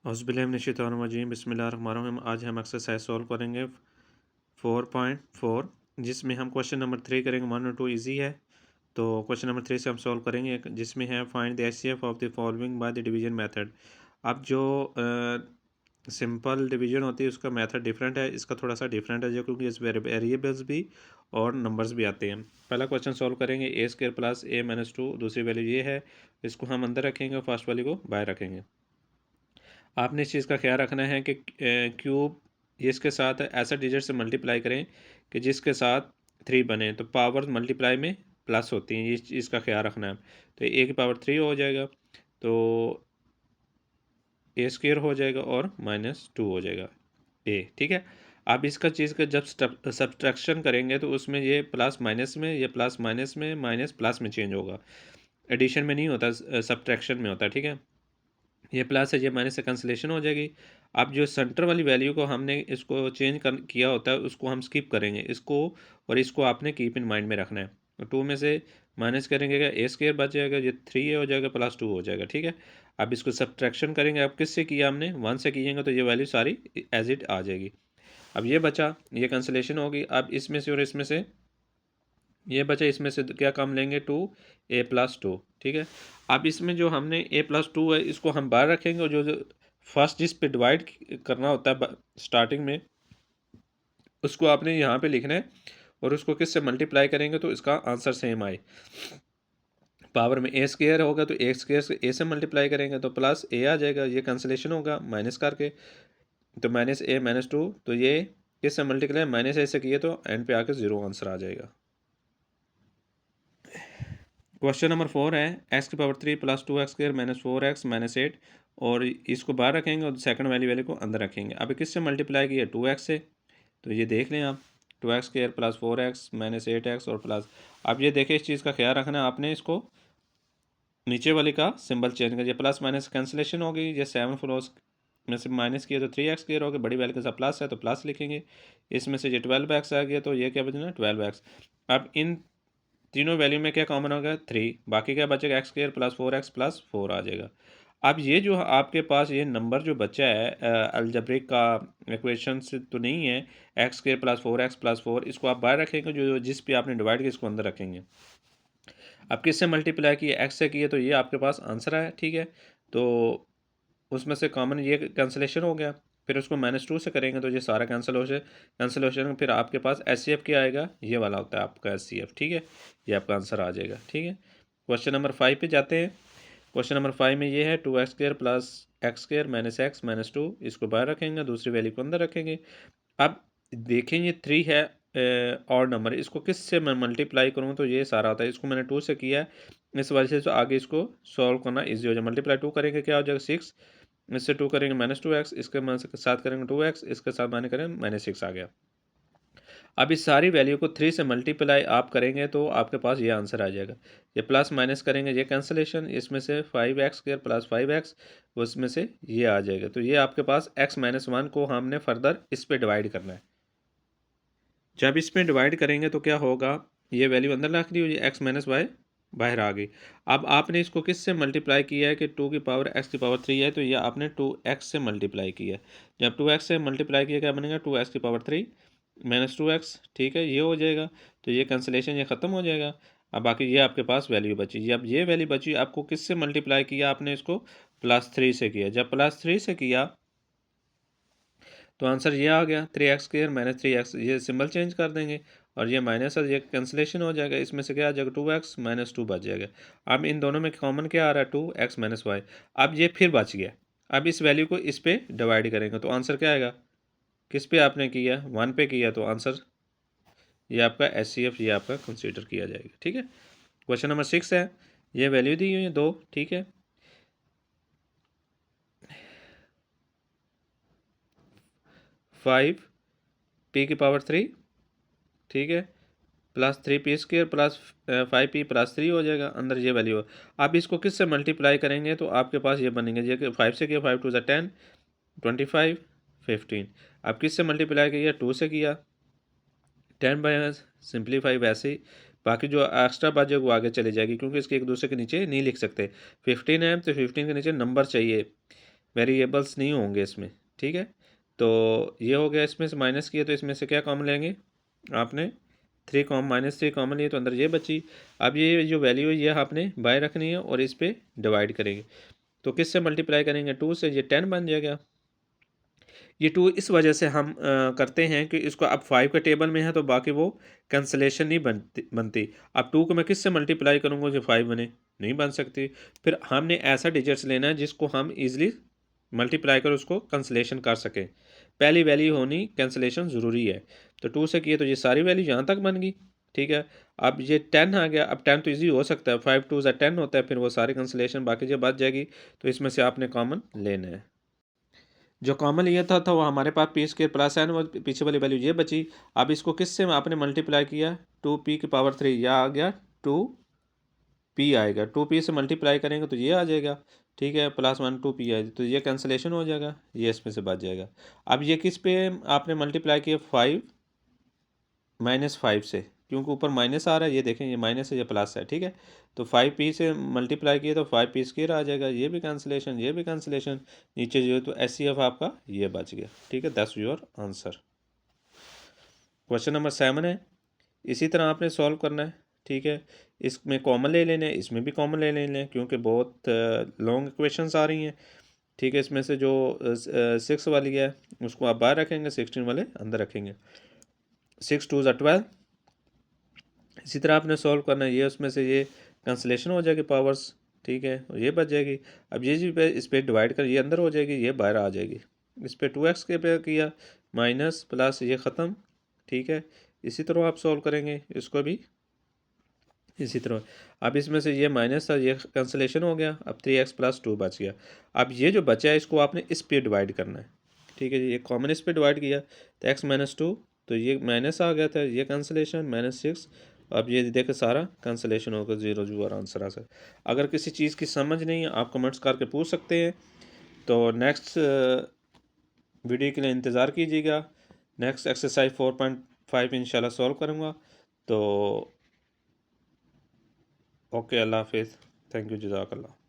औज़ुबिल्लाहिमिनश्शैतानिर्रजीम बिस्मिल्लाहिर्रहमानिर्रहीम। आज हम एक्सरसाइज सॉल्व करेंगे 4.4, जिसमें हम क्वेश्चन नंबर 3 करेंगे। 1 और 2 इजी है, तो क्वेश्चन नंबर 3 से हम सॉल्व करेंगे, जिसमें है find the HCF of the following by the division method. अब जो सिंपल डिवीजन होती है उसका मेथड डिफरेंट है, इसका थोड़ा सा डिफरेंट है जो, क्योंकि इस वेरिएबल्स भी और नंबर्स भी आते हैं। पहला क्वेश्चन सॉल्व करेंगे ए स्क्वायर प्लस ए माइनस 2, दूसरी वैल्यू ये है, इसको हम अंदर रखेंगे और फर्स्ट वैल्यू को बाहर रखेंगे। आपने इस चीज़ का ख्याल रखना है कि क्यूब इसके साथ ऐसा डिजिट से मल्टीप्लाई करें कि जिसके साथ 3 बने, तो पावर मल्टीप्लाई में प्लस होती हैं, इस चीज़ का ख्याल रखना है। तो ए की पावर 3 हो जाएगा, तो ए स्क्वेयर हो जाएगा और -2 हो जाएगा ए, ठीक है। अब इसका चीज़ का जब सब्ट्रैक्शन करेंगे तो उसमें ये प्लस माइनस में, ये प्लस माइनस में, माइनस प्लस में चेंज होगा। एडिशन में नहीं होता, सब्ट्रैक्शन में होता है, ठीक है। ये प्लस है, ये माइनस से कैंसिलेशन हो जाएगी। अब जो सेंटर वाली वैल्यू को हमने इसको चेंज किया होता है उसको हम स्किप करेंगे, इसको और इसको आपने कीप इन माइंड में रखना है। तो 2 में से माइनस करेंगे, ए स्क्वायर बच जाएगा, ये 3 हो जाएगा, +2 हो जाएगा, ठीक है। अब इसको सब्ट्रैक्शन करेंगे, अब किससे किया हमने, 1 से कीजिएगा, तो ये वैल्यू सारी एज इट आ जाएगी। अब ये बचा, ये कैंसिलेशन होगी। अब इसमें से और इसमें से ये बचा, इसमें से क्या कम लेंगे, 2a+2, ठीक है। अब इसमें जो हमने a+2 है इसको हम बाहर रखेंगे, और जो फर्स्ट जिस पे डिवाइड करना होता है स्टार्टिंग में, उसको आपने यहाँ पे लिखना है, और उसको किससे मल्टीप्लाई करेंगे तो इसका आंसर सेम आए। पावर में ए स्क्वायर होगा तो ए स्क्वायर से ए से मल्टीप्लाई करेंगे तो प्लस ए आ जाएगा, ये कैंसिलेशन होगा माइनस करके, तो -a -2, तो ये किससे मल्टीप्लाई, -a से किए तो एंड पे आके 0 आंसर आ जाएगा। क्वेश्चन नंबर 4 है x की पावर 3 + 2x² -4x -8, और इसको बाहर रखेंगे और सेकंड वैल्यू को अंदर रखेंगे। अब किससे मल्टीप्लाई किया, 2x से, तो ये देख लें आप, 2x² + 4x -8x और प्लस। अब ये देखें, इस चीज़ का ख्याल रखना, आपने इसको नीचे वाले का सिंबल चेंज कर, ये प्लस माइनस कैंसिलेशन हो गई, ये 7 फ्लोर्स में से माइनस किया तो 3x² हो गया, बड़ी वैल्यू के साथ प्लस है तो प्लस लिखेंगे। इसमें से ये 12x आ गया, तो ये क्या बचना, 12x। अब इन तीनों वैल्यू में क्या कॉमन होगा, 3, बाकी क्या बचेगा, x² + 4x + 4 आ जाएगा। अब ये जो आपके पास ये नंबर जो बचा है अलजेब्रिक का इक्वेशन से तो नहीं है, x² + 4x + 4, इसको आप बाहर रखेंगे, जो जिस पे आपने डिवाइड किया इसको अंदर रखेंगे। अब किससे मल्टीप्लाई किए, x से किए, तो ये आपके पास आंसर है, ठीक है। तो उसमें से कॉमन ये कैंसिलेशन हो गया, फिर उसको -2 से करेंगे तो ये सारा कैंसिलेशन, फिर आपके पास एचसीएफ क्या आएगा, ये वाला होता है आपका एचसीएफ, ठीक है। ये आपका आंसर आ जाएगा, ठीक है। क्वेश्चन नंबर 5 पे जाते हैं। क्वेश्चन नंबर 5 में ये है 2x² + x² -x -2, इसको बाहर रखेंगे, दूसरी वैल्यू को अंदर रखेंगे। अब देखें, ये 3 है और नंबर, इसको किस से मैं मल्टीप्लाई करूँ तो ये सारा होता है, इसको मैंने 2 से किया है, इस वजह से तो आगे इसको सॉल्व करना ईजी हो जाए। मल्टीप्लाई 2 करेंगे क्या हो जाएगा, 6, इससे 2 करेंगे -2x, इसके साथ करेंगे 2x, इसके साथ माइनस करेंगे -6 आ गया। अब इस सारी वैल्यू को 3 से मल्टीप्लाई आप करेंगे तो आपके पास ये आंसर आ जाएगा। ये प्लस माइनस करेंगे, ये कैंसिलेशन, इसमें से 5x² + 5x, उसमें से ये आ जाएगा। तो ये आपके पास x - 1 को हमने फर्दर इस पे डिवाइड करना है। जब इसमें डिवाइड करेंगे तो क्या होगा, ये वैल्यू अंदर रख दी हुई, x - y बाहर आ गई। अब आपने इसको किस से मल्टीप्लाई किया है कि 2 की पावर x की पावर 3 है, तो ये आपने 2x से मल्टीप्लाई किया है। जब 2x से मल्टीप्लाई किया क्या बनेगा, 2x की पावर 3 -2x, ठीक है, ये हो जाएगा। तो ये कैंसिलेशन, ये ख़त्म हो जाएगा। अब बाकी ये आपके पास वैल्यू बची। अब ये वैल्यू बची, आपको किस से मल्टीप्लाई किया, आपने इसको +3 से किया। जब +3 से किया तो आंसर ये आ गया, 3x² - 3x, ये सिंबल चेंज कर देंगे, और ये माइनस है, ये कैंसिलेशन हो जाएगा, इसमें से क्या आ जाएगा, 2x - 2 बच जाएगा। अब इन दोनों में कॉमन क्या आ रहा है, 2x - y। अब ये फिर बच गया, अब इस वैल्यू को इस पे डिवाइड करेंगे तो आंसर क्या आएगा, किस पे आपने किया, 1 पे किया, तो आंसर ये आपका एचसीएफ, ये आपका कंसीडर किया जाएगा, ठीक है। क्वेश्चन नंबर 6 है, ये वैल्यू दी हुई है 2, ठीक है। 5 p की पावर 3, ठीक है, +3p² + 5p + 3 हो जाएगा, अंदर ये वैल्यू। आप इसको किस से मल्टीप्लाई करेंगे तो आपके पास ये बनेंगे, ये 5 से किया, 5 × 2 = 10, 25, 15। आप किस से मल्टीप्लाई किया, 2 से किया, 10 सिंप्लीफाई वैसे ही, बाकी जो एक्स्ट्रा बात वो आगे चली जाएगी, क्योंकि इसके एक दूसरे के नीचे नहीं लिख सकते। 15 है तो 15 के नीचे नंबर चाहिए, वेरिएबल्स नहीं होंगे इसमें, ठीक है। तो ये हो गया, इसमें से माइनस किया तो इसमें से क्या कॉमन लेंगे, आपने -3 कॉमन लिए तो अंदर ये बची। अब ये जो वैल्यू है ये आपने बाय रखनी है और इस पे डिवाइड करेंगे। तो किससे मल्टीप्लाई करेंगे, 2 से, ये 10 बन जाएगा। ये 2 इस वजह से हम करते हैं कि इसको अब 5 के टेबल में है तो बाकी वो कैंसलेशन नहीं बनती। अब 2 को मैं किससे मल्टीप्लाई करूँगा जो 5 बने, नहीं बन सकती। फिर हमने ऐसा डिजिट्स लेना है जिसको हम ईजिली मल्टीप्लाई कर उसको कैंसलेशन कर सकें। पहली वैल्यू होनी कैंसलेशन ज़रूरी है। तो 2 से किए तो ये सारी वैल्यू यहाँ तक बन गई, ठीक है। अब ये 10 आ गया, अब 10 तो ईजी हो सकता है, 5 2 10 होता है, फिर वो सारी कैंसलेशन बाकी जब बच जाएगी तो इसमें से आपने कॉमन लेना है। जो कॉमन लिया था वो हमारे पास पी स्क्र प्लस एन, वो पीछे वाली वैल्यू ये बची। अब इसको किससे आपने मल्टीप्लाई किया, 2p⁻3, यह आ गया 2p आएगा, 2p से मल्टीप्लाई करेंगे तो ये आ जाएगा, ठीक है, +1 2p आएगा तो ये कैंसलेशन हो जाएगा, ये इसमें से बच जाएगा। अब ये किस पे आपने मल्टीप्लाई किया, 5 से, क्योंकि ऊपर माइनस आ रहा है, ये देखें ये माइनस है ये प्लस है, ठीक है। तो 5p से मल्टीप्लाई किए तो 5p² आ जाएगा, ये भी कैंसलेशन, ये भी कैंसलेशन, नीचे जो है तो SCF आपका ये बच गया, ठीक है। That's your answer. Question number 7 है, इसी तरह आपने सॉल्व करना है, ठीक है। इसमें कॉमन ले लेने हैं, इसमें भी कॉमन ले लेने क्योंकि बहुत लॉन्ग इक्वेशंस आ रही हैं, ठीक है। इसमें से जो 6 वाली है उसको आप बाहर रखेंगे, 16 वाले अंदर रखेंगे। 6 2 12। इसी तरह आपने सॉल्व करना है, ये उसमें से ये कैंसलेशन हो जाएगी पावर्स, ठीक है, और ये बच जाएगी। अब ये जी पे इस पर डिवाइड कर, ये अंदर हो जाएगी, ये बाहर आ जाएगी। इस पर 2x के पे किया, माइनस प्लस ये ख़त्म, ठीक है। इसी तरह आप सॉल्व करेंगे इसको भी इसी तरह। अब इसमें से ये माइनस था, ये कैंसलेशन हो गया, अब 3x + 2 बच गया। अब ये जो बचा है इसको आपने इस पर डिवाइड करना है, ठीक है जी। ये कॉमन इस पर डिवाइड किया तो x - 2, तो ये माइनस आ गया था, ये कैंसलेशन -6। अब ये देखो सारा कैंसलेशन होकर 0 जो आंसर आ सकता। अगर किसी चीज़ की समझ नहीं है आप कमेंट्स करके पूछ सकते हैं। तो नेक्स्ट वीडियो के लिए इंतज़ार कीजिएगा। नेक्स्ट एक्सरसाइज 4.5 इंशाल्लाह सॉल्व करूँगा। तो ओके, अल्लाह हाफिज़, थैंक यू, जज़ाकल्लाह।